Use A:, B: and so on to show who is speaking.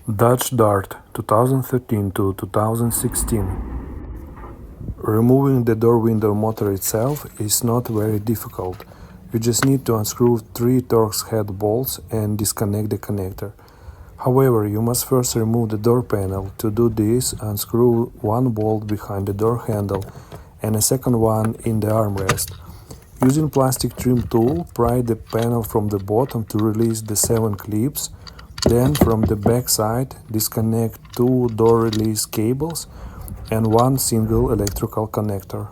A: Dutch Dart 2013 to 2016. Removing the door window motor itself is not very difficult. You just need to unscrew 3 Torx head bolts and disconnect the connector. However, you must first remove the door panel. To do this, unscrew one bolt behind the door handle and a second one in the armrest. Using plastic trim tool, pry the panel from the bottom to release the 7 clips. Then, from the back side, disconnect 2 door release cables and one single electrical connector.